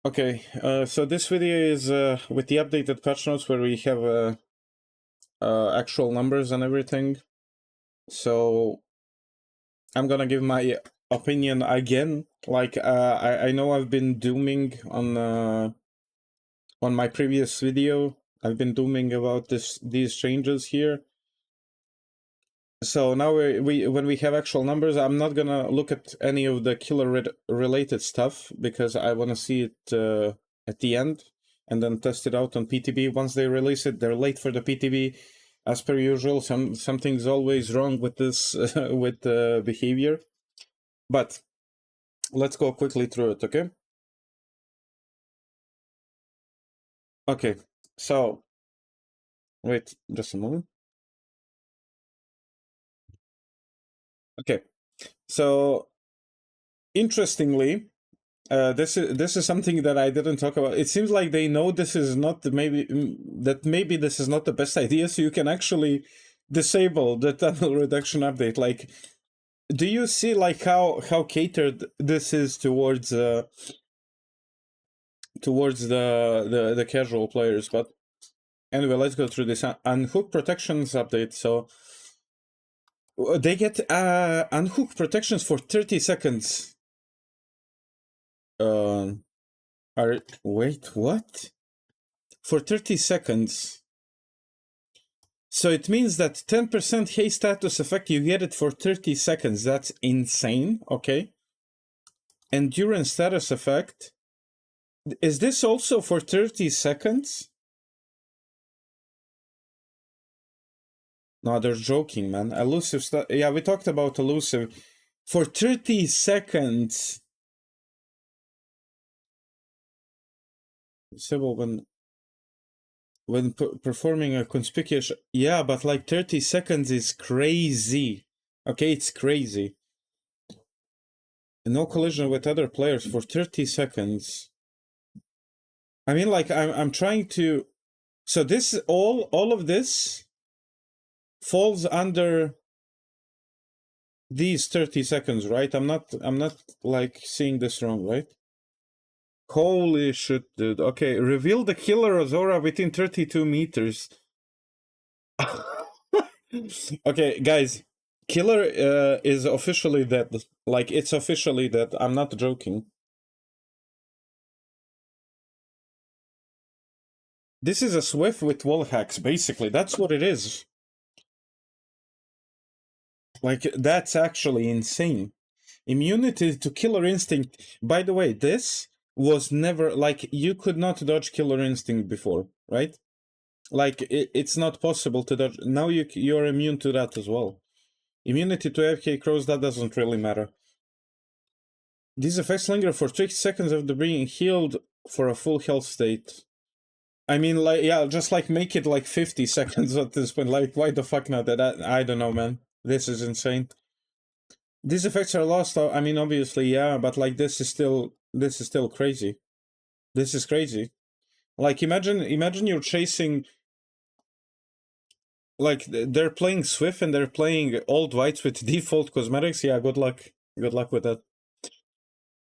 Okay, so this video is with the updated patch notes where we have actual numbers and everything. So I'm gonna give my opinion again. Like I know I've been dooming on my previous video. I've been dooming about these changes here. So now when we have actual numbers, I'm not gonna look at any of the killer related stuff because I want to see it at the end and then test it out on PTB. Once they release it, they're late for the PTB, as per usual. Something's always wrong with this with behavior. But let's go quickly through it, okay? Okay, so wait just a moment. Okay, so interestingly, this is something that I didn't talk about. It seems like they know this is not maybe this is not the best idea, so you can actually disable the tunnel reduction update. Like, do you see like how catered this is towards the casual players? But anyway, let's go through this unhook protections update. So they get unhook protections for 30 seconds. Wait, what? For 30 seconds. So it means that 10% haste status effect, you get it for 30 seconds. That's insane, okay? Endurance status effect. Is this also for 30 seconds? No, they're joking, man. Elusive yeah, we talked about elusive. For 30 seconds. Sybil, when performing a conspicuous... Yeah, but like 30 seconds is crazy. Okay, it's crazy. No collision with other players for 30 seconds. I mean, like, I'm trying to... So this, all of this falls under these 30 seconds, right? I'm not like seeing this wrong, right? Holy shit, dude. Okay, reveal the killer Azora within 32 meters. Okay, guys, killer is officially dead. Like, it's officially dead. I'm not joking. This is a Swift with wall hacks, basically. That's what it is. Like, that's actually insane. Immunity to Killer Instinct. By the way, this was never... Like, you could not dodge Killer Instinct before, right? Like, it's not possible to dodge. Now you're immune to that as well. Immunity to AFK crows, that doesn't really matter. These effects linger for 3 seconds after being healed for a full health state. I mean, like, yeah, just like make it like 50 seconds at this point. Like, why the fuck not? I don't know, man. This is insane. These effects are lost. I mean, obviously, yeah, but like this is still crazy. This is crazy. Like, imagine you're chasing... Like, they're playing Swift and they're playing old whites with default cosmetics. Yeah, good luck. Good luck with that.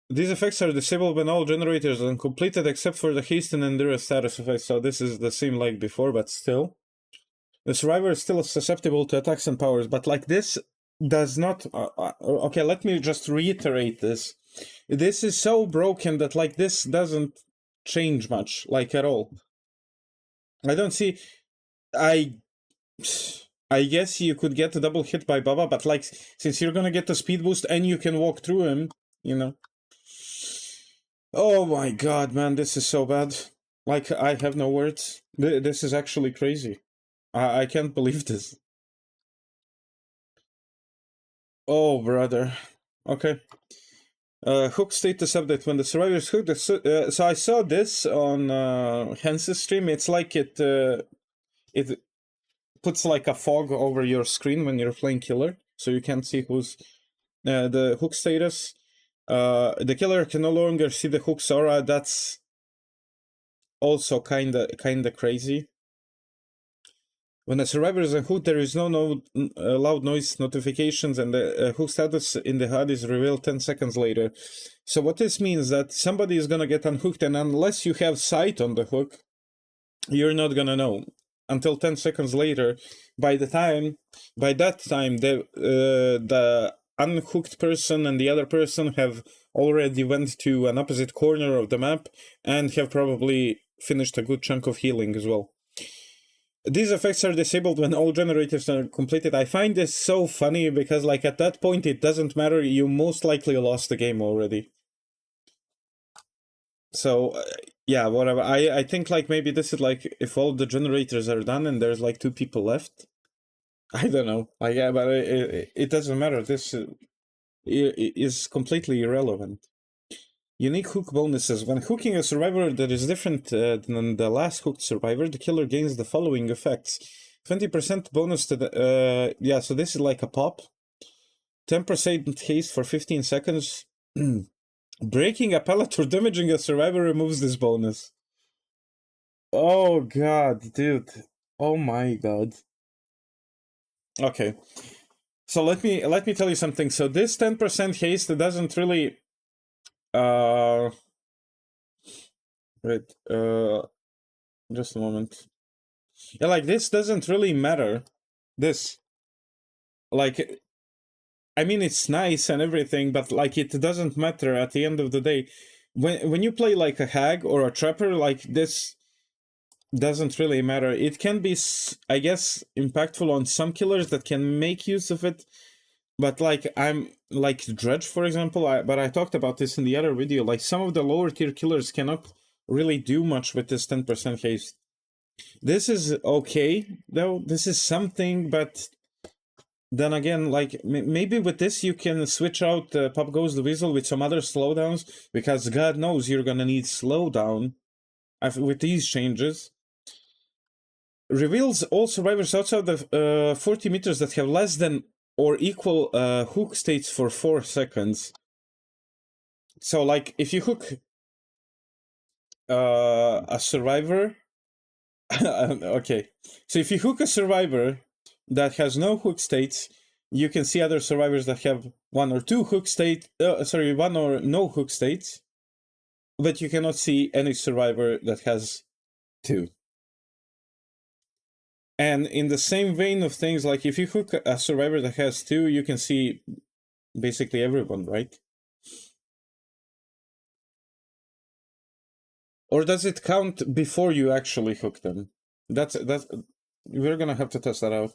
These effects are disabled when all generators are completed except for the haste and endurance status effects. So this is the same like before, but still. The survivor is still susceptible to attacks and powers, but like this does not... okay, let me just reiterate this. This is so broken that like this doesn't change much, like at all. I don't see... I guess you could get a double hit by Baba, but like, since you're gonna get the speed boost and you can walk through him, you know. Oh my god, man, this is so bad. Like, I have no words. This is actually crazy. I can't believe this. Oh, brother. Okay. Hook status update. When the survivor is hooked, so I saw this on Hens's stream. It's like it puts like a fog over your screen when you're playing killer, so you can't see who's the hook status. The killer can no longer see the hook's aura. That's also kinda crazy. When a survivor is unhooked, there is no loud noise notifications, and the hook status in the HUD is revealed 10 seconds later. So what this means that somebody is gonna get unhooked, and unless you have sight on the hook, you're not gonna know until 10 seconds later. By that time, the unhooked person and the other person have already went to an opposite corner of the map and have probably finished a good chunk of healing as well. These effects are disabled when all generators are completed. I find this so funny because, like, at that point it doesn't matter, you most likely lost the game already. So yeah, whatever. I think like maybe this is like if all the generators are done and there's like 2 people left. I don't know. Like, yeah, but it doesn't matter. This is completely irrelevant. Unique hook bonuses. When hooking a survivor that is different than the last hooked survivor, the killer gains the following effects. 20% bonus to the... yeah, so this is like a pop. 10% haste for 15 seconds. Breaking a pallet or damaging a survivor removes this bonus. Oh god, dude. Oh my god. Okay. So let me tell you something. So this 10% haste doesn't really... wait, just a moment. Yeah, like, this doesn't really matter. This. Like, I mean, it's nice and everything, but, like, it doesn't matter at the end of the day. When you play, like, a hag or a trapper, like, this doesn't really matter. It can be, I guess, impactful on some killers that can make use of it, but, like, I'm, like, Dredge, for example, but I talked about this in the other video, like, some of the lower tier killers cannot really do much with this 10% haste. This is okay, though. This is something, but then again, like, maybe with this you can switch out Pop Goes the Weasel with some other slowdowns, because God knows you're gonna need slowdown with these changes. Reveals all survivors outside the 40 meters that have less than or equal hook states for 4 seconds. So, like, if you hook a survivor... okay, so if you hook a survivor that has no hook states, you can see other survivors that have 1 or 2 hook state, 1 or no hook states, but you cannot see any survivor that has 2. And in the same vein of things, like, if you hook a survivor that has 2, you can see basically everyone, right? Or does it count before you actually hook them? That's we're gonna have to test that out.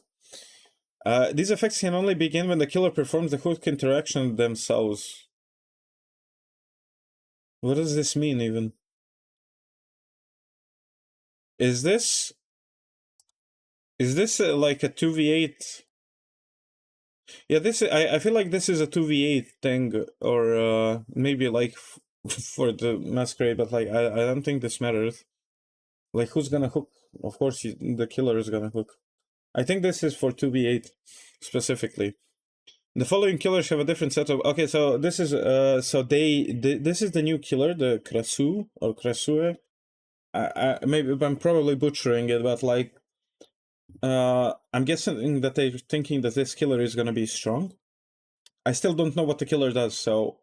These effects can only begin when the killer performs the hook interaction themselves. What does this mean, even? Is this like a 2v8? Yeah, I feel like this is a 2v8 thing, or maybe like for the masquerade, but like I don't think this matters. Like, who's gonna hook? Of course, the killer is gonna hook. I think this is for 2v8 specifically. The following killers have a different set of... Okay, so this is this is the new killer, the Krasu or Krasue. Maybe I'm probably butchering it, but like, I'm guessing that they're thinking that this killer is gonna be strong. I still don't know what the killer does, so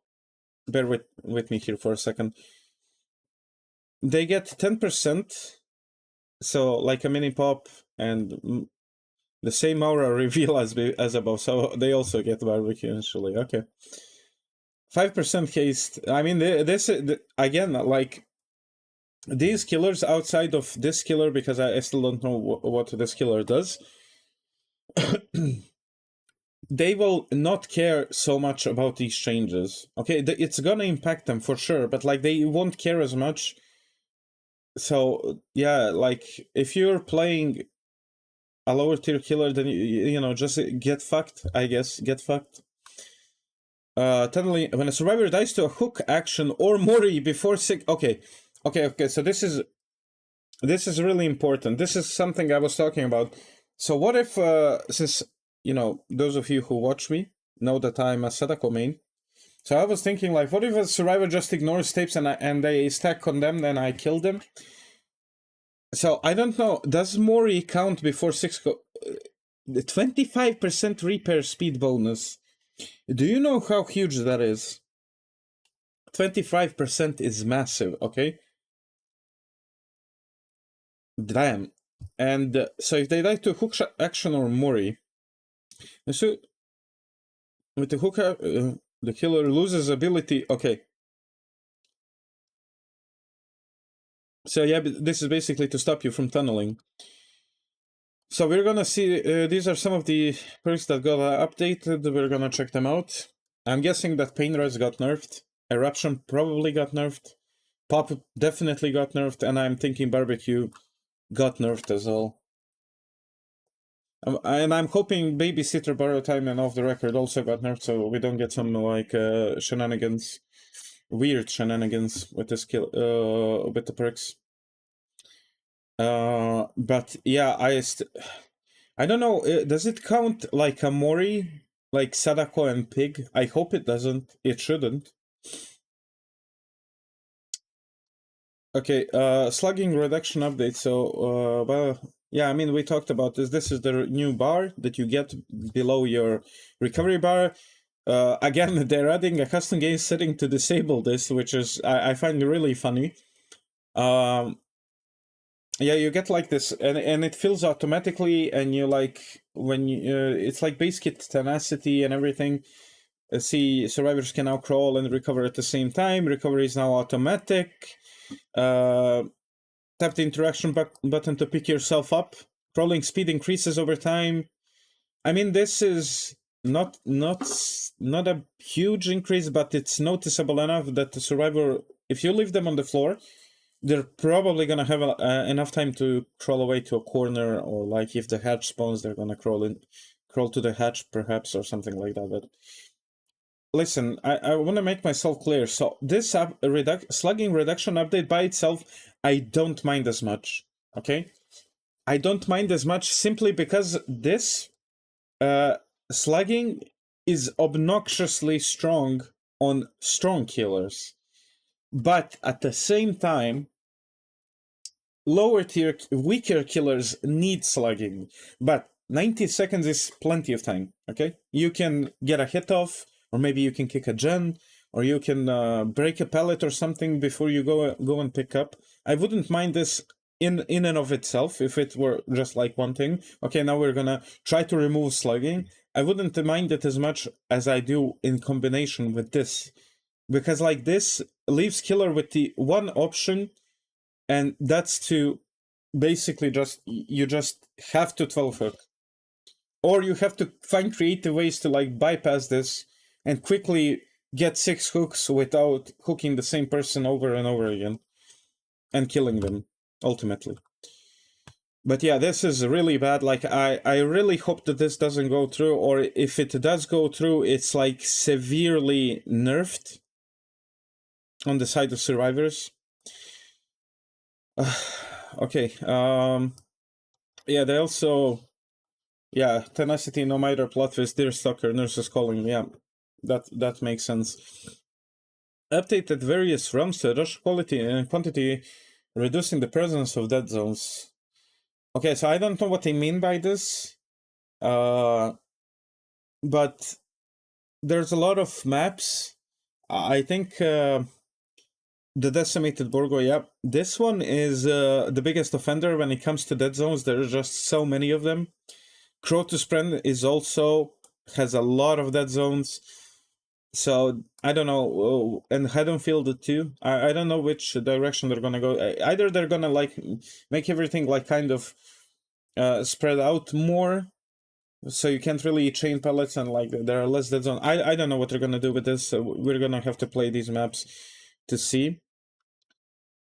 bear with me here for a second. They get 10%, so like a mini pop, and the same aura reveal as above, so they also get barbecue initially. Okay. 5% haste. I mean, this again, like, these killers outside of this killer, because I still don't know what this killer does, they will not care so much about these changes. Okay, it's gonna impact them for sure, but like, they won't care as much. So yeah, like, if you're playing a lower tier killer, then you know, just get fucked, I guess. Get fucked. Suddenly, when a survivor dies to a hook action or mori before 6... Okay, so this is really important. This is something I was talking about. So what if, since, you know, those of you who watch me know that I'm a Sadako main, so I was thinking, like, what if a survivor just ignores tapes and they stack condemned and I kill them? So I don't know. Does Mori count before 6 go? The 25% repair speed bonus. Do you know how huge that is? 25% is massive, okay? Damn. And so if they die to hook action or Mori, so with the hook, the killer loses ability. Okay. So yeah, this is basically to stop you from tunneling. So we're gonna see, these are some of the perks that got updated, we're gonna check them out. I'm guessing that Pain Res got nerfed, Eruption probably got nerfed, Pop definitely got nerfed, and I'm thinking Barbecue got nerfed as well. And I'm hoping Babysitter, Borrow Time, and Off the Record also got nerfed, so we don't get some, like, shenanigans, weird shenanigans with the skill, with the perks. But yeah, I don't know, does it count like a Mori, like Sadako and Pig? I hope it doesn't. It shouldn't. Okay, slugging reduction update. So, well, yeah, I mean, we talked about this. This is the new bar that you get below your recovery bar. Again, they're adding a custom game setting to disable this, which is, I find really funny. Yeah, you get like this, and it fills automatically, and you like, when you, it's like base kit tenacity and everything. See, survivors can now crawl and recover at the same time. Recovery is now automatic. Tap the interaction button to pick yourself up. Crawling speed increases over time. I mean, this is not a huge increase, but it's noticeable enough that the survivor, if you leave them on the floor, they're probably gonna have enough time to crawl away to a corner, or like if the hatch spawns, they're gonna crawl to the hatch perhaps, or something like that. But listen, I want to make myself clear. So this slugging reduction update by itself, I don't mind as much. Okay, I don't mind as much simply because this slugging is obnoxiously strong on strong killers, but at the same time, lower tier, weaker killers need slugging. But 90 seconds is plenty of time. Okay, you can get a hit off, or maybe you can kick a gen, or you can break a pallet or something before you go and pick up. I wouldn't mind this in and of itself if it were just like one thing. Okay, now we're gonna try to remove slugging. I wouldn't mind it as much as I do in combination with this, because like this leaves killer with the one option, and that's to basically you just have to 12 hook, or you have to find creative ways to like bypass this and quickly get 6 hooks without hooking the same person over and over again and killing them ultimately. But yeah, this is really bad. Like, I really hope that this doesn't go through, or if it does go through, it's like severely nerfed on the side of survivors. Okay, yeah, they also, yeah, tenacity, no matter plot twist, deer stalker, nurse's calling, yeah, that makes sense. Updated various realms to rush quality and quantity, reducing the presence of dead zones. Okay, so I don't know what they mean by this, but there's a lot of maps. I think the Decimated Borgo, yeah, this one is the biggest offender when it comes to dead zones. There's just so many of them. Crotusprend is also has a lot of dead zones. So I don't know, and Haddonfield too. I don't know which direction they're gonna go. Either they're gonna like make everything like kind of spread out more, so you can't really chain pellets and like there are less dead zones. I don't know what they're gonna do with this. We're gonna have to play these maps to see.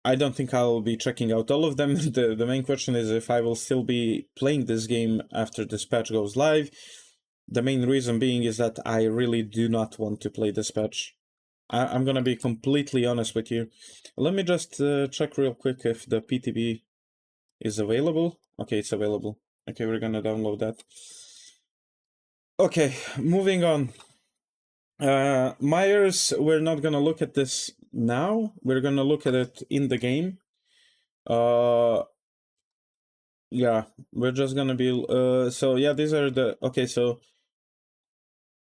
I don't think I'll be checking out all of them. The main question is if I will still be playing this game after this patch goes live. The main reason being is that I really do not want to play this patch. I'm gonna be completely honest with you. Let me just check real quick if the PTB is available. Okay, it's available. Okay, we're gonna download that. Okay, moving on. Myers, we're not gonna look at this now. We're gonna look at it in the game. Yeah, we're just gonna be so yeah, these are the okay, so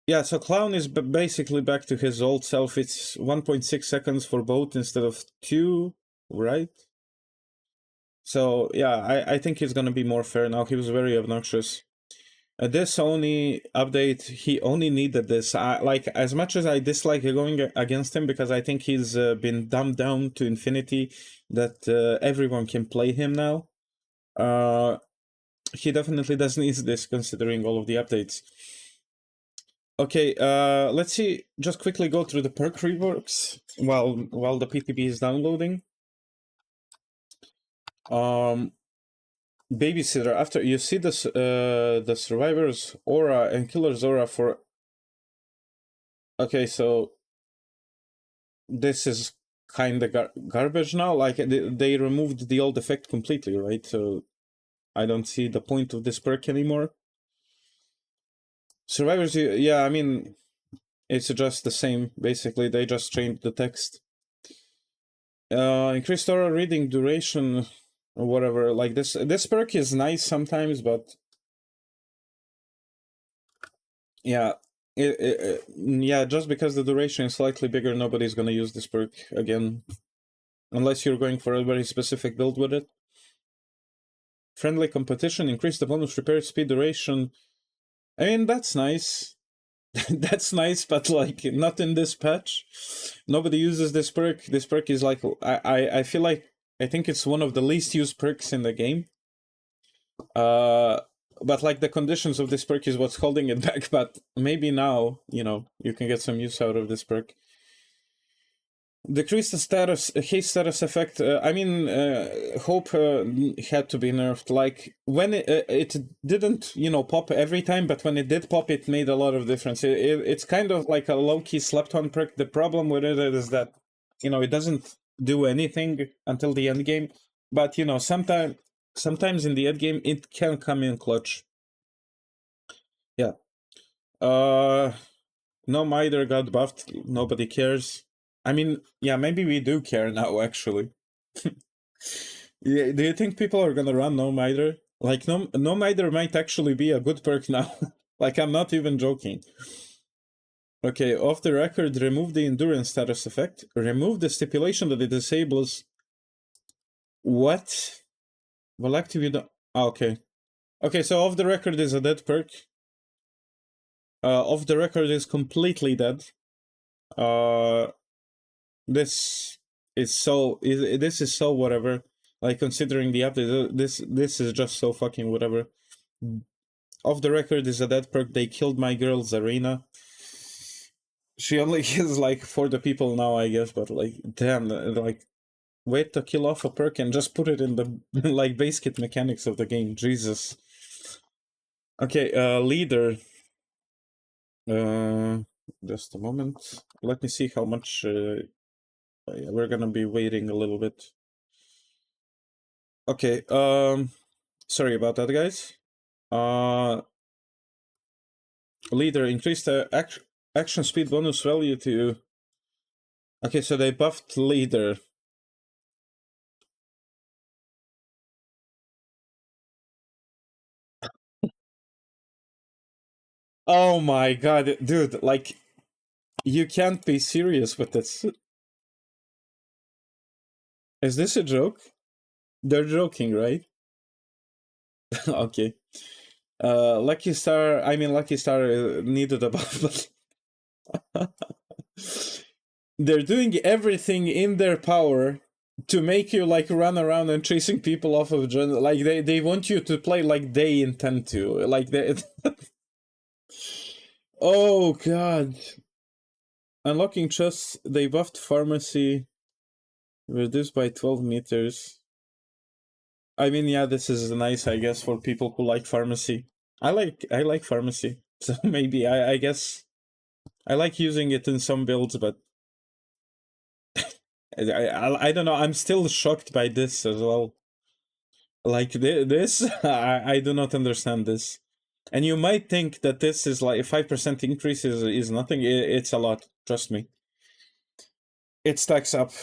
yeah, so Clown is basically back to his old self. It's 1.6 seconds for both instead of 2, right? So yeah, I think he's gonna be more fair now. He was very obnoxious. This only update, he only needed this. Like, as much as I dislike going against him because I think he's been dumbed down to infinity, that everyone can play him now. He definitely does need this considering all of the updates. Okay, let's see. Just quickly go through the perk reworks while the PTB is downloading. Babysitter. After you see this, the survivor's aura and killer's aura for. Okay, so this is kind of garbage now. Like they removed the old effect completely, right? So I don't see the point of this perk anymore. Survivors, yeah, I mean, it's just the same. Basically, they just changed the text. Increased aura reading duration or whatever. Like this perk is nice sometimes, but yeah, yeah, just because the duration is slightly bigger, nobody's gonna use this perk again, unless you're going for a very specific build with it. Friendly competition, increase the bonus repair speed duration. I mean, that's nice. That's nice, but like not in this patch. Nobody uses this perk. This perk is like I feel like I think it's one of the least used perks in the game. But like the conditions of this perk is what's holding it back. But maybe now, you know, you can get some use out of this perk. Decrease the status, haste status effect. I mean, hope had to be nerfed. Like when it didn't, you know, pop every time, but when it did pop, it made a lot of difference. It's kind of like a low key slept on perk. The problem with it is that, you know, it doesn't do anything until the end game. But you know, sometimes in the end game, it can come in clutch. Yeah. No Mitre got buffed. Nobody cares. I mean, yeah, maybe we do care now, actually. Yeah, do you think people are gonna run No Mitre? Like, No Mitre might actually be a good perk now. Like, I'm not even joking. Okay, off the record, remove the endurance status effect. Remove the stipulation that it disables. What? Well, active you don't. Okay. Okay, so off the record is a dead perk. Off the record is completely dead. This is so this is so whatever. Like considering the update, this is just so fucking whatever. Off the record is a dead perk. They killed my girl Zarina. She only is like for the people now, I guess. But like, damn, like, wait to kill off a perk and just put it in the like base kit mechanics of the game. Jesus. Okay, leader. Just a moment. Let me see how much. We're gonna be waiting a little bit. Okay. Sorry about that, guys. Leader, increase the action speed bonus value to. Okay, so they buffed leader. Oh my god, dude! Like, you can't be serious with this. Is this a joke? They're joking, right? Okay. Lucky Star. I mean, Lucky Star needed a buff. They're doing everything in their power to make you like run around and chasing people off of like they want you to play like they intend to, like they. Oh god. Unlocking chests. They buffed pharmacy, reduced by 12 meters. I mean, yeah, this is nice, I guess, for people who like pharmacy. I like pharmacy, so maybe I guess I like using it in some builds, but I don't know. I'm still shocked by this as well. Like this, I do not understand this. And you might think that this is like 5% increase is nothing. It's a lot. Trust me. It stacks up.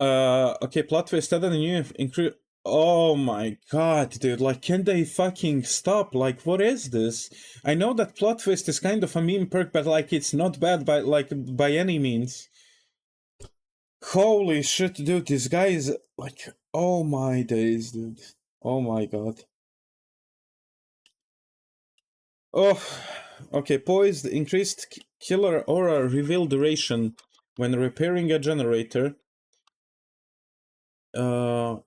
Okay, plot twist. Add a new Oh my god, dude, like, can they fucking stop? Like, what is this? I know that plot twist is kind of a meme perk, but like, it's not bad by any means. Holy shit, dude, this guy is like, oh my days, dude. Oh my god. Oh, okay, poised, increased killer aura reveal duration when repairing a generator.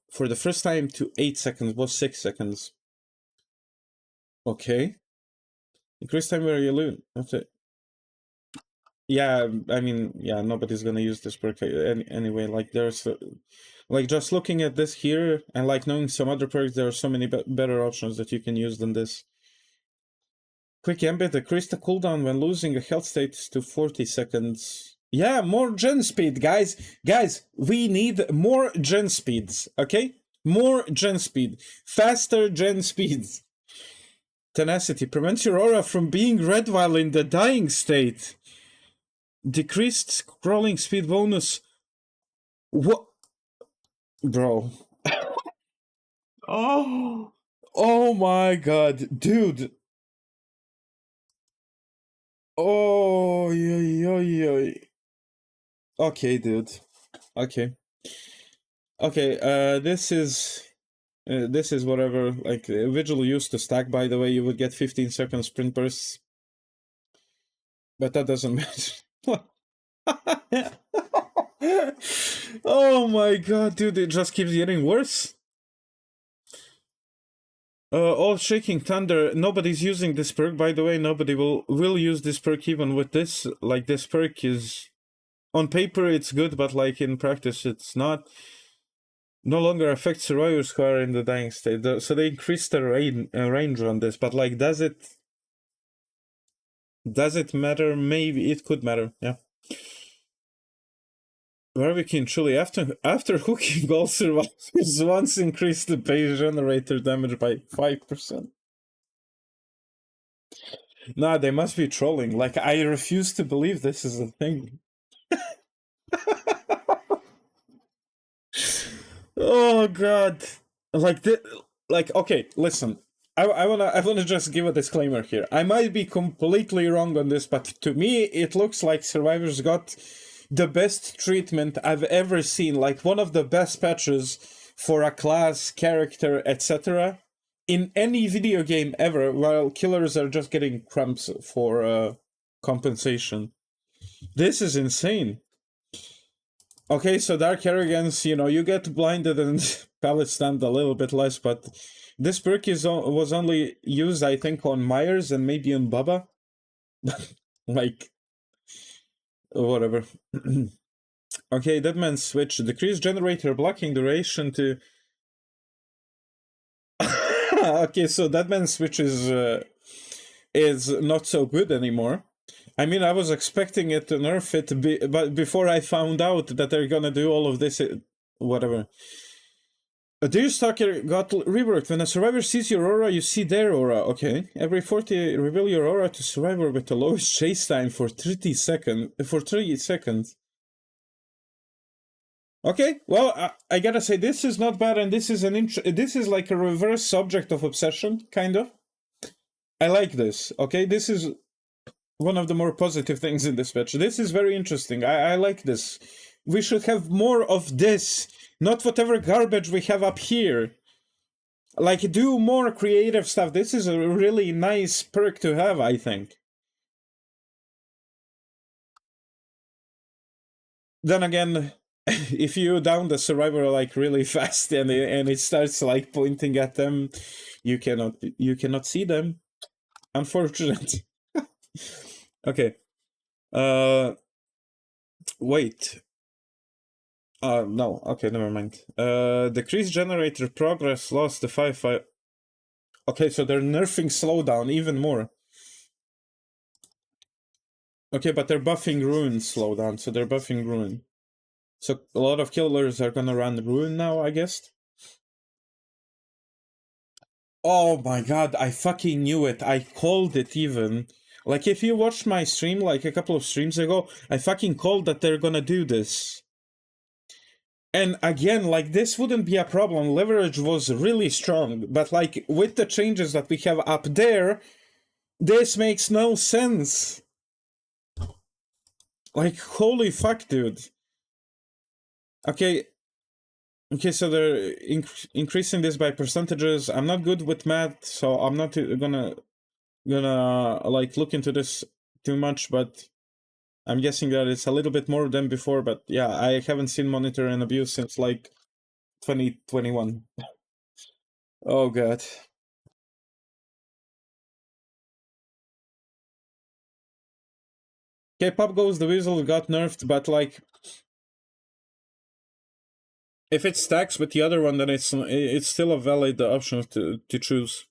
For the first time to 8 seconds, was 6 seconds. Okay. Increased time where you lose. Okay. Yeah, I mean, yeah, nobody's gonna use this perk anyway. Like, there's, like, just looking at this here and like knowing some other perks, there are so many better options that you can use than this. Quick ambit, decrease the cooldown when losing a health state to 40 seconds. Yeah, more gen speed, guys. Guys, we need more gen speeds, okay? More gen speed. Faster gen speeds. Tenacity prevents your aura from being red while in the dying state. Decreased scrolling speed bonus. What? Bro. Oh. Oh my god, dude. Oh, yeah. Okay, dude. Okay. Okay, this is whatever, like, Vigil used to stack, by the way, you would get 15 second sprint bursts. But that doesn't matter. Oh my god, dude, it just keeps getting worse. All Shaking Thunder, nobody's using this perk, by the way, nobody will use this perk even with this. Like, this perk is, on paper it's good, but like in practice it's not. No longer affects survivors who are in the dying state. So they increased the range on this, but like, does it matter? Maybe it could matter, yeah. Barbecue truly, after hooking all survivors once increased the base generator damage by 5%. Nah, they must be trolling. Like, I refuse to believe this is a thing. Oh god. Like, okay, listen. I wanna just give a disclaimer here. I might be completely wrong on this, but to me it looks like Survivors got the best treatment I've ever seen. Like, one of the best patches for a class, character, etc. in any video game ever, while killers are just getting crumbs for compensation. This is insane. Okay, so Dark Arrogance, you get blinded and pallet stand a little bit less, but this perk was only used, I think, on Myers and maybe on Bubba. Like, whatever. Okay, Deadman Switch. Decrease generator blocking duration to... Okay, so Deadman Switch is not so good anymore. I mean, I was expecting it to nerf it, but before I found out that they're gonna do all of this, whatever. A Deerstalker got reworked. When a survivor sees your aura, you see their aura. Okay. Every 40, reveal your aura to survivor with the lowest chase time for 30 seconds. Okay, well, I gotta say, this is not bad, and this is like a reverse subject of obsession, kind of. I like this, okay? This is one of the more positive things in this patch. This is very interesting. I like this. We should have more of this, not whatever garbage we have up here. Like, do more creative stuff. This is a really nice perk to have, I think. Then again, if you down the survivor like really fast and it starts like pointing at them, you cannot see them. Unfortunate. Okay. Wait. No. Okay, never mind. Decrease generator progress lost the 5. Okay, so they're nerfing slowdown even more. Okay, but they're buffing Ruin slowdown, so they're buffing Ruin. So a lot of killers are gonna run Ruin now, I guess. Oh my god, I fucking knew it. I called it even. Like, if you watched my stream like a couple of streams ago, I fucking called that they're gonna do this. And again, like, this wouldn't be a problem. Leverage was really strong, but like with the changes that we have up there, this makes no sense. Like, holy fuck, dude. Okay, so they're increasing this by percentages. I'm not good with math, so I'm not gonna like look into this too much, but I'm guessing that it's a little bit more than before. But yeah, I haven't seen monitor and abuse since like 2021. Oh god. Okay, Pop Goes the Weasel got nerfed, but like, if it stacks with the other one, then it's still a valid option to choose.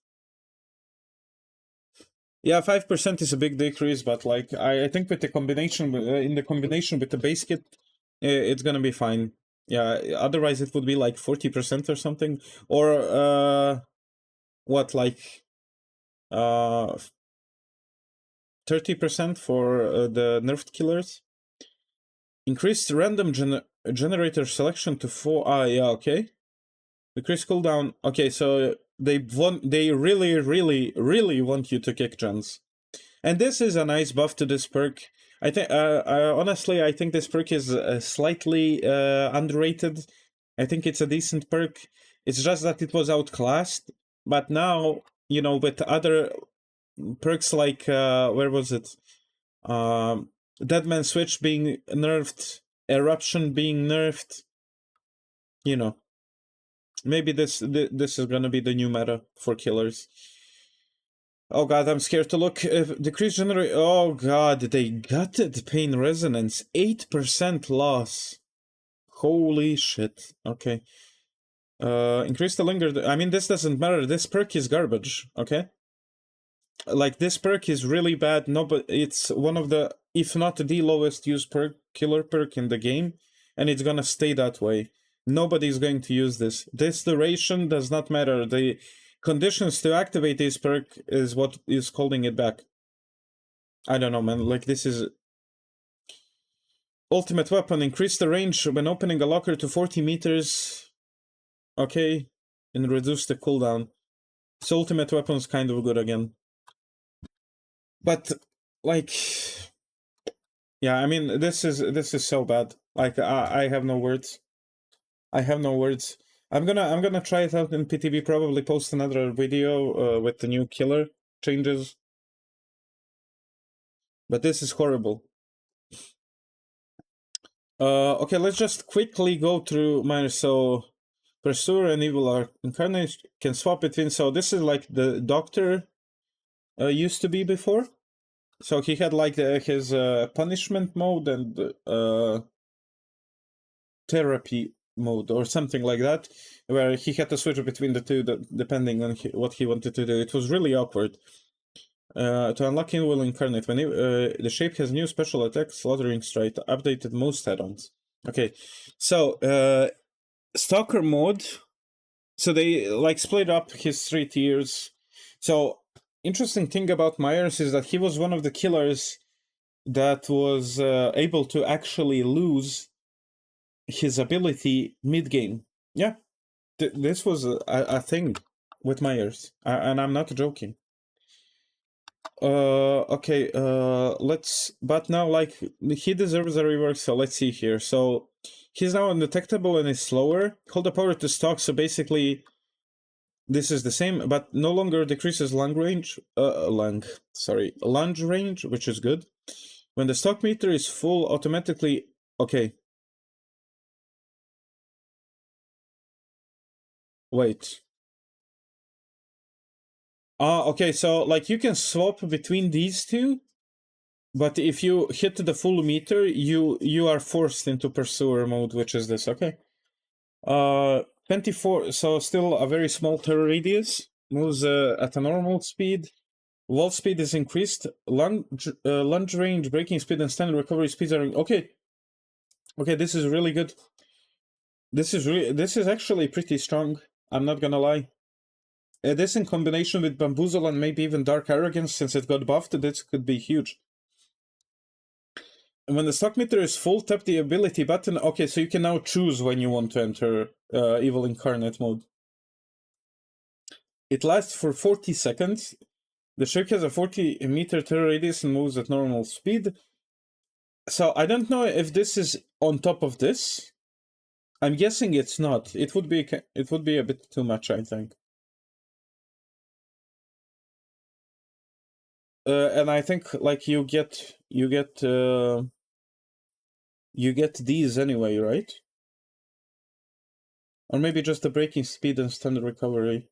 Yeah, 5% is a big decrease, but like, I think with the combination, in the combination with the base kit, it's gonna be fine. Yeah, otherwise it would be like 40% or something, or what, like 30% for the nerfed killers. Increased random generator selection to 4. Ah, yeah, okay. Decrease cooldown. Okay, so they really want you to kick gens. And this is a nice buff to this perk. I think, honestly, I think this perk is slightly underrated. I think it's a decent perk. It's just that it was outclassed. But now, you know, with other perks like, where was it? Deadman Switch being nerfed, Eruption being nerfed, you know, maybe this is gonna be the new meta for killers. Oh god, I'm scared to look. Decrease generate. Oh god, they gutted Pain Resonance. 8% loss. Holy shit. Okay. Increase the linger. I mean, this doesn't matter. This perk is garbage. Okay. Like, this perk is really bad. No, but it's one of the, if not the lowest used perk, killer perk in the game, and it's gonna stay that way. Nobody's going to use this. This duration does not matter. The conditions to activate this perk is what is holding it back. I don't know, man. Like, this is ultimate weapon. Increase the range when opening a locker to 40 meters. Okay, and reduce the cooldown. So ultimate weapon's kind of good again. But like, yeah, I mean, this is so bad. Like, I have no words. I have no words. I'm gonna try it out in PTB. Probably post another video with the new killer changes. But this is horrible. Okay, let's just quickly go through mine. So, Pursuer and Evil are Incarnate can swap between. So this is like the Doctor used to be before. So he had like his punishment mode and therapy mode or something like that, where he had to switch between the two depending on what he wanted to do. It was really awkward. To unlock Evil Incarnate, when the shape has new special attack, Slaughtering Strike, updated most add-ons. Okay, so Stalker mode. So they like split up his 3 tiers. So interesting thing about Myers is that he was one of the killers that was able to actually lose his ability mid-game. Yeah, this was a thing with Myers, and I'm not joking. Okay, but now, like, he deserves a rework, so let's see here. So he's now undetectable and is slower. Hold the power to stalk, so basically this is the same, but no longer decreases lunge range, lunge range, which is good. When the stock meter is full, automatically, okay. Wait. Okay, so like you can swap between these two, but if you hit the full meter, you are forced into Pursuer mode, which is this, okay. 24, so still a very small turn radius, moves at a normal speed. Wall speed is increased. Lunge range, braking speed, and standard recovery speeds are okay. Okay, this is really good. This is actually pretty strong. I'm not gonna lie. This in combination with Bamboozle and maybe even Dark Arrogance, since it got buffed, this could be huge. when the stock meter is full, tap the ability button. Okay, so you can now choose when you want to enter Evil Incarnate mode. It lasts for 40 seconds. The ship has a 40-meter turn radius and moves at normal speed. So I don't know if this is on top of this. I'm guessing it's not. It would be a bit too much, I think. And I think like you get these anyway, right? Or maybe just the braking speed and standard recovery.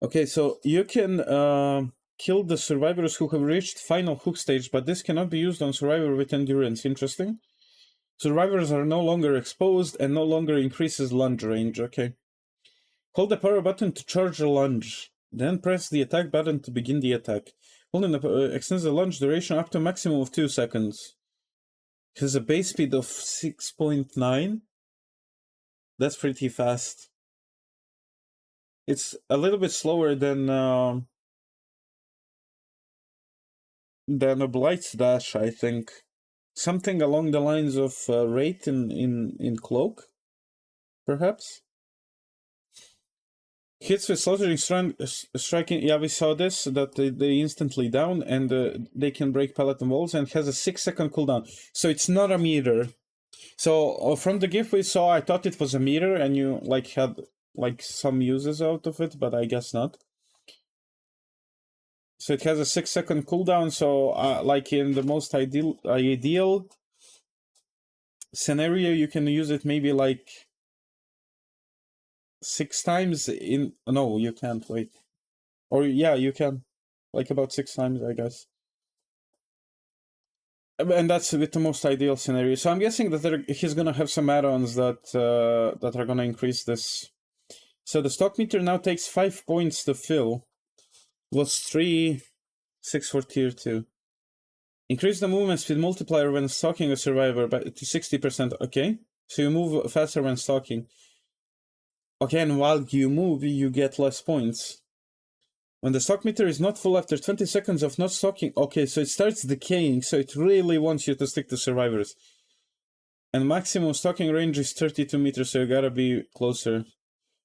Okay, so you can kill the survivors who have reached final hook stage, but this cannot be used on survivor with endurance. Interesting. Survivors are no longer exposed and no longer increases lunge range. Okay. Hold the power button to charge a lunge. Then press the attack button to begin the attack. Holding extends the lunge duration up to a maximum of 2 seconds. It has a base speed of 6.9. That's pretty fast. It's a little bit slower than a Blight's dash, I think. Something along the lines of rate in Cloak, perhaps? Hits with slaughtering striking, yeah, we saw this, that they instantly down, and they can break pallet and walls, and has a 6-second cooldown. So it's not a meter. So from the GIF we saw, I thought it was a meter, and you like had like some uses out of it, but I guess not. So it has a 6-second cooldown, so like in the most ideal scenario, you can use it maybe like 6 times in... No, you can't, wait. Or yeah, you can. Like about 6 times, I guess. And that's with the most ideal scenario. So I'm guessing that he's gonna have some add-ons that are gonna increase this. So the stock meter now takes 5 points to fill. Was 3, 6 for tier 2. Increase the movement speed multiplier when stalking a survivor to 60%. Okay, so you move faster when stalking. Okay, and while you move, you get less points. When the stock meter is not full after 20 seconds of not stalking. Okay, so it starts decaying, so it really wants you to stick to survivors. And maximum stalking range is 32 meters, so you gotta be closer.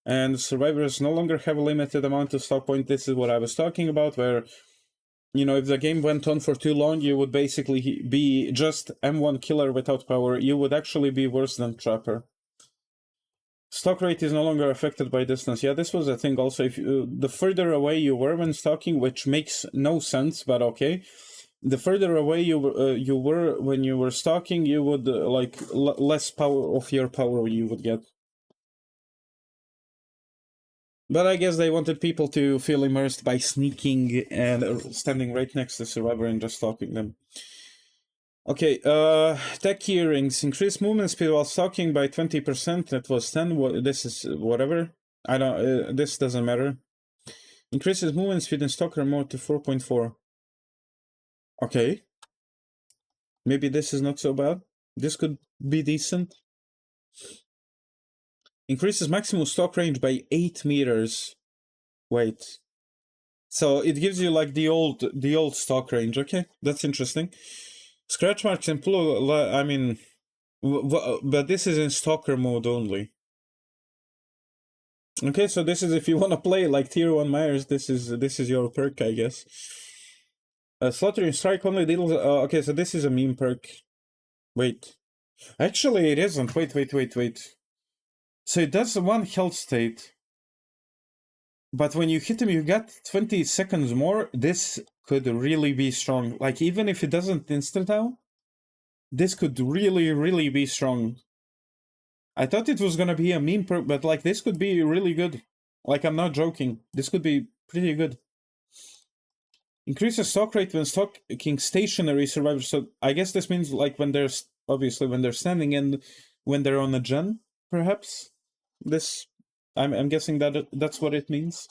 And survivors no longer have a limited amount of stock point. This is what I was talking about, where, you know, if the game went on for too long, you would basically be just M1 killer without power. You would actually be worse than Trapper. Stock rate is no longer affected by distance. Yeah, this was a thing also. If the further away you were when stalking, which makes no sense, but okay. The further away you were when you were stalking, you would like less power of your power you would get. But I guess they wanted people to feel immersed by sneaking and standing right next to the survivor and just stalking them. Okay, tech earrings. Increase movement speed while stalking by 20%. That was 10. This is whatever. I don't. This doesn't matter. Increases movement speed in stalker mode to 4.4. Okay. Maybe this is not so bad. This could be decent. Increases maximum stalk range by 8 meters. Wait. So it gives you like the old stalk range. Okay, that's interesting. Scratch marks and pull. I mean, but this is in stalker mode only. Okay, so this is if you want to play like tier 1 Myers. This is your perk, I guess. Slaughtering strike only deals. Okay, so this is a meme perk. Wait, actually it isn't. Wait. So it does 1 health state. But when you hit him, you get 20 seconds more. This could really be strong. Like, even if it doesn't instant out, this could really, really be strong. I thought it was gonna be a meme perk, but like, this could be really good. Like, I'm not joking. This could be pretty good. Increases stock rate when stalking stationary survivors. So I guess this means like when they're, obviously when they're standing and when they're on a gen, perhaps? This, I'm guessing that that's what it means.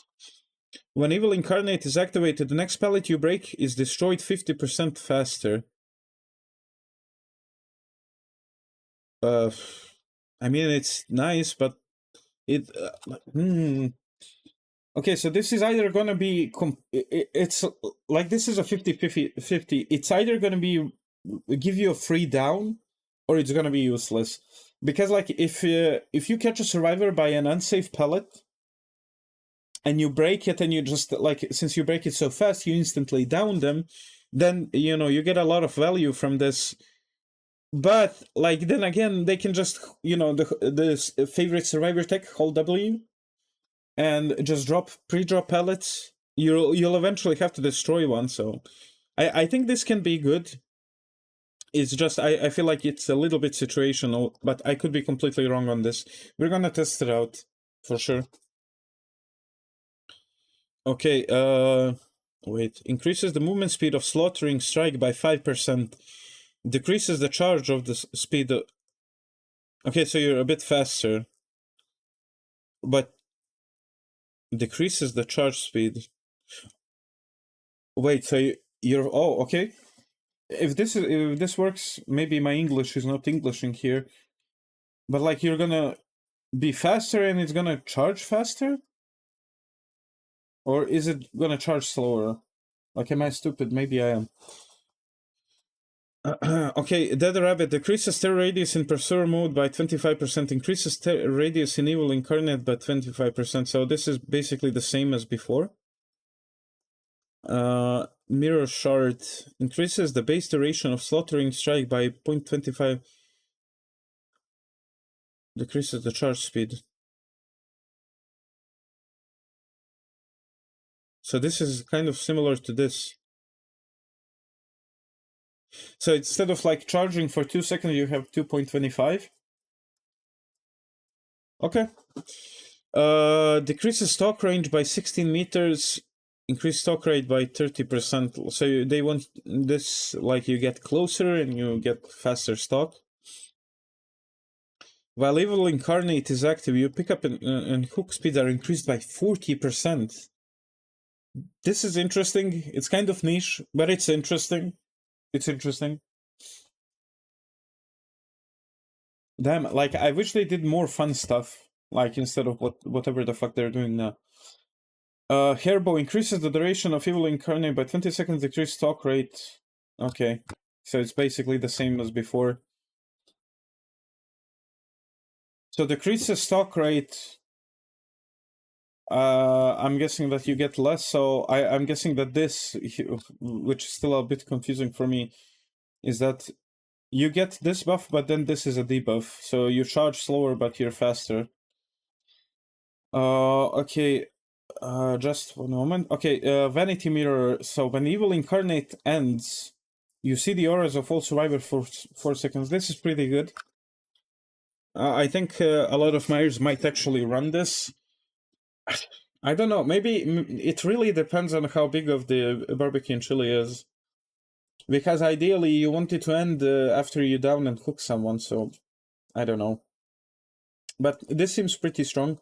When Evil Incarnate is activated, the next pallet you break is destroyed 50% faster. I mean, it's nice, but it... Okay, so this is either going to be it's like this is a 50-50. It's either going to be give you a free down or it's going to be useless. Because like if you catch a survivor by an unsafe pellet and you break it and you just like since you break it so fast you instantly down them, then you know you get a lot of value from this. But like then again they can just the favorite survivor tech, hold W, and just pre-drop pellets. You'll eventually have to destroy one, so I think this can be good. It's just I feel like it's a little bit situational, but I could be completely wrong on this. We're gonna test it out for sure. Okay, wait. Increases the movement speed of slaughtering strike by 5%. Decreases the charge of the speed. Okay, so you're a bit faster, but decreases the charge speed. Wait, so you're oh okay. If this works, maybe my English is not Englishing here, but like you're gonna be faster and it's gonna charge faster, or is it gonna charge slower? Like, am I stupid? Maybe I am. Okay, Dead Rabbit decreases tear radius in Pursuer mode by 25%, increases tear radius in Evil Incarnate by 25%. So this is basically the same as before. Mirror Shard increases the base duration of Slaughtering Strike by 0.25. Decreases the charge speed. So this is kind of similar to this. So instead of like charging for 2 seconds, you have 2.25. Okay. Decreases stock range by 16 meters. Increase stock rate by 30%. So they want this, like you get closer and you get faster stock. While Evil Incarnate is active, you pick up and hook speed are increased by 40%. This is interesting. It's kind of niche, but it's interesting. It's interesting. Damn, like I wish they did more fun stuff, like instead of whatever the fuck they're doing now. Hairbow increases the duration of Evil Incarnate by 20 seconds, decrease stock rate. Okay, so it's basically the same as before. So decreases stock rate. I'm guessing that you get less, so I'm guessing that this, which is still a bit confusing for me, is that you get this buff, but then this is a debuff, so you charge slower, but you're faster. Okay, just one moment. Okay, Vanity Mirror. So when Evil Incarnate ends, you see the auras of all survivors for 4 seconds. This is pretty good. I think a lot of Myers might actually run this. I don't know. Maybe it really depends on how big of the barbecue and chili is. Because ideally, you want it to end after you down and hook someone, so I don't know. But this seems pretty strong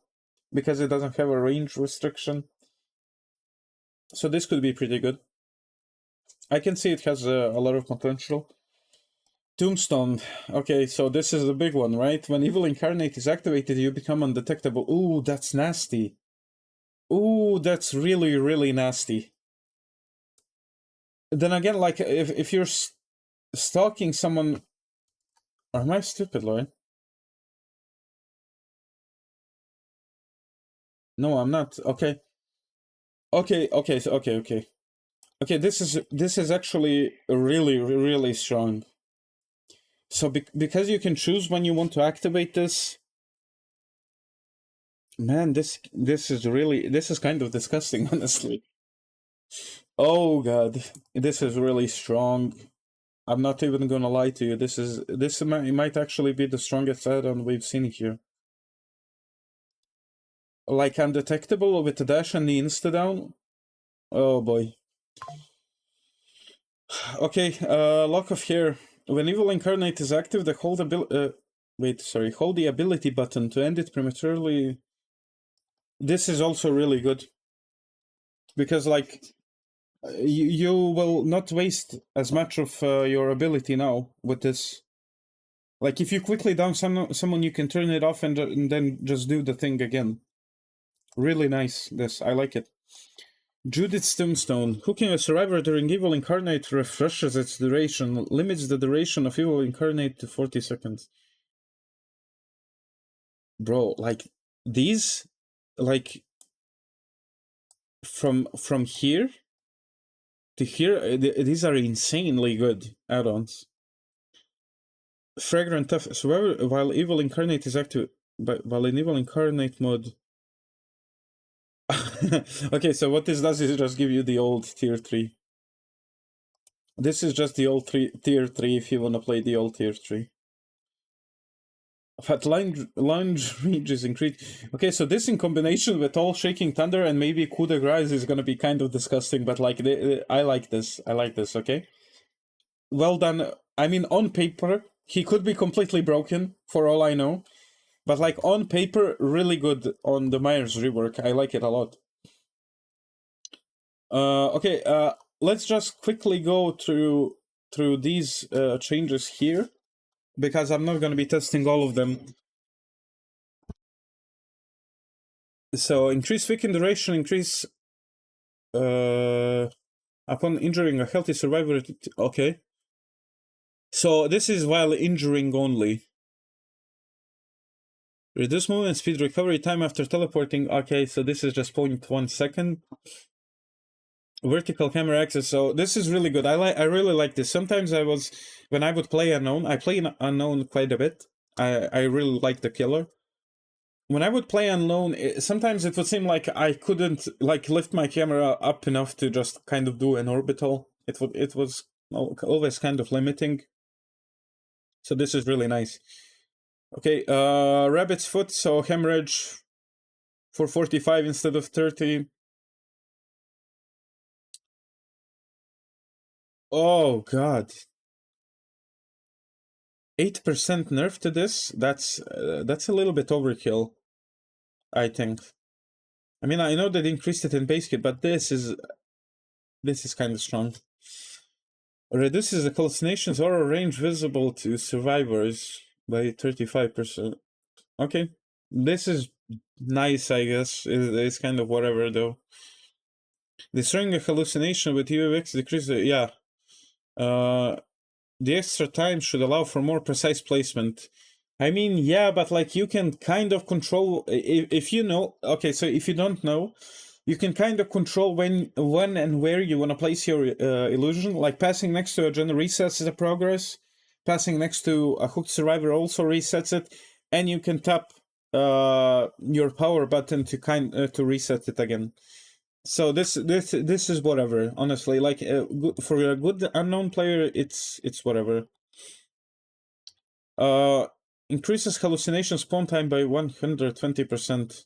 because it doesn't have a range restriction. So this could be pretty good. I can see it has a lot of potential. Tombstone. Okay, so this is the big one, right? When Evil Incarnate is activated, you become undetectable. Ooh, that's nasty. Ooh, that's really, really nasty. Then again, like, if you're stalking someone... Or am I stupid, Lloyd? No, I'm not. Okay. Okay, this is actually really, really strong. So because you can choose when you want to activate this... Man, this is kind of disgusting, honestly. Oh god, this is really strong. I'm not even gonna lie to you. This might actually be the strongest add-on we've seen here. Like undetectable with the dash and the insta down. Oh boy. Okay, lock of hair. When Evil Incarnate is active, the hold the ability button to end it prematurely. This is also really good because like you will not waste as much of your ability now with this. Like if you quickly down someone, you can turn it off and then just do the thing again. Really nice, this. I like it. Judith's Tombstone. Hooking a survivor during Evil Incarnate refreshes its duration, limits the duration of Evil Incarnate to 40 seconds. Bro, like, these, like, from here to here, these are insanely good add-ons. Fragrant Tough. Survivor, while Evil Incarnate is active, while in Evil Incarnate mode... Okay, so what this does is just give you the old tier 3. This is just the old tier 3 if you want to play the old tier 3. But lounge reach is increased. Okay, so this in combination with all Shaking Thunder and maybe Coup de Grace is gonna be kind of disgusting, but like, I like this. I like this, okay? Well done. I mean, on paper, he could be completely broken, for all I know. But like, on paper, really good on the Myers rework. I like it a lot. Okay, let's just quickly go through these changes here, because I'm not going to be testing all of them. So increase weaken duration, increase upon injuring a healthy survivor. Okay. So this is while injuring only. Reduce movement speed, recovery time after teleporting. Okay, so this is just 0.1 second. Vertical camera access. So this is really good. I really like this. Sometimes when I would play Unknown, I play Unknown quite a bit. I really like the killer. When I would play Unknown, sometimes it would seem like I couldn't like lift my camera up enough to just kind of do an orbital. It was always kind of limiting. So this is really nice. Okay, Rabbit's Foot, so hemorrhage for 45 instead of 30. Oh god. 8% nerf to this? That's a little bit overkill, I think. I mean, I know they increased it in base kit, but this is kind of strong. Reduces the hallucinations or range visible to survivors by 35%. Okay. This is nice, I guess. It's kind of whatever, though. Destroying a hallucination with UX decreases... Yeah. The extra time should allow for more precise placement. I mean, yeah, but like, you can kind of control... If you know... Okay, so if you don't know, you can kind of control when and where you want to place your illusion. Like, passing next to a gen resets the progress. Passing next to a hooked survivor also resets it. And you can tap your power button to reset it again. So this is whatever, honestly. Like, for a good Unknown player, it's whatever. Increases hallucination spawn time by 120%.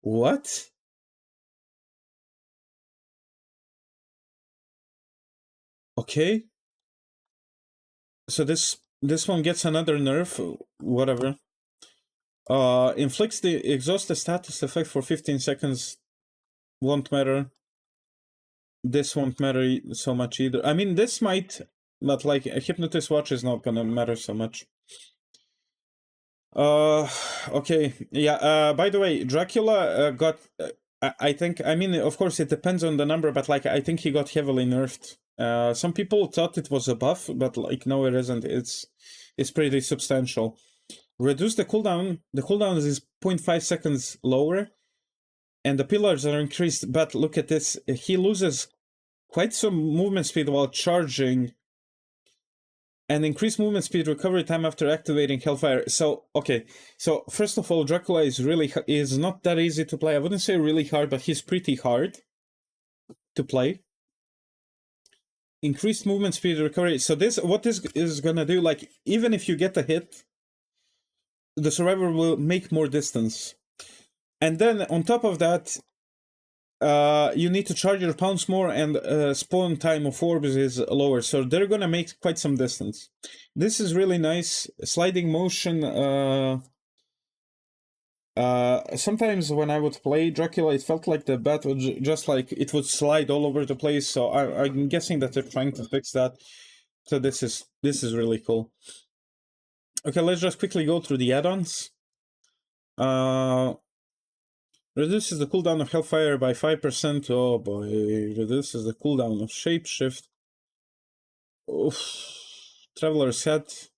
What? Okay. So this one gets another nerf, whatever. Inflicts the exhausted status effect for 15 seconds. Won't matter. This won't matter so much either. I mean, this might, but like, a Hypnotist Watch is not gonna matter so much. Okay, yeah, by the way, Dracula got, I think, I mean, of course, it depends on the number, but like, I think he got heavily nerfed. Some people thought it was a buff, but like, no, it isn't. It's pretty substantial. Reduce the cooldown. The cooldown is 0.5 seconds lower, and the pillars are increased, but look at this. He loses quite some movement speed while charging, and increased movement speed recovery time after activating Hellfire. So, okay. So, first of all, Dracula is not that easy to play. I wouldn't say really hard, but he's pretty hard to play. Increased movement speed recovery. So what this is gonna do, like, even if you get a hit, the survivor will make more distance. And then, on top of that, you need to charge your pounds more, and spawn time of orbs is lower, so they're gonna make quite some distance. This is really nice. Sliding motion. Sometimes when I would play Dracula, it felt like the bat would just like it would slide all over the place. So I'm guessing that they're trying to fix that. So this is really cool. Okay, let's just quickly go through the add-ons. Reduces the cooldown of Hellfire by 5%. Oh boy. Reduces the cooldown of Shapeshift. Oof. Traveler's Hat.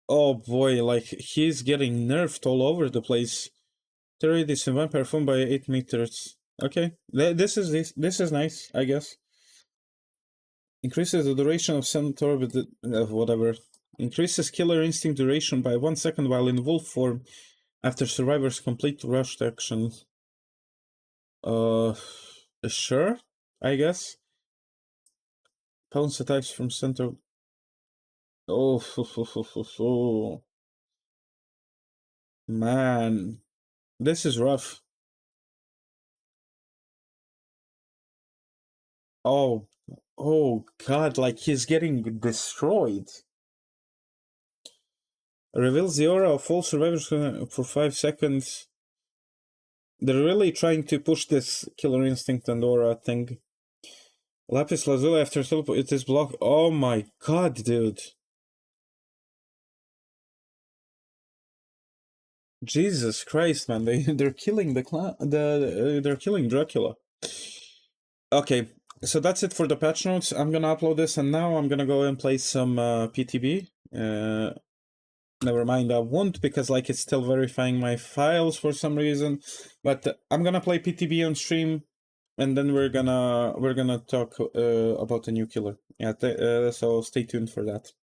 Oh boy, like, he's getting nerfed all over the place. Radius and vampire form by 8 meters. Okay, this is nice, I guess. Increases the duration of centaur, but whatever. Increases killer instinct duration by 1 second while in wolf form after survivors complete rushed actions. Sure, I guess. Pounce attacks from centaur. Oh, man, this is rough. Oh god, like, he's getting destroyed. Reveals the aura of all survivors for 5 seconds. They're really trying to push this killer instinct and aura thing. Lapis Lazuli after teleport, it is blocked. Oh my god, dude. Jesus Christ, man, they're killing they're killing Dracula. Okay, so that's it for the patch notes. I'm gonna upload this, and now I'm gonna go and play some PTB. Never mind, I won't, because like it's still verifying my files for some reason. But I'm gonna play PTB on stream, and then we're gonna talk about a new killer. Yeah, so stay tuned for that.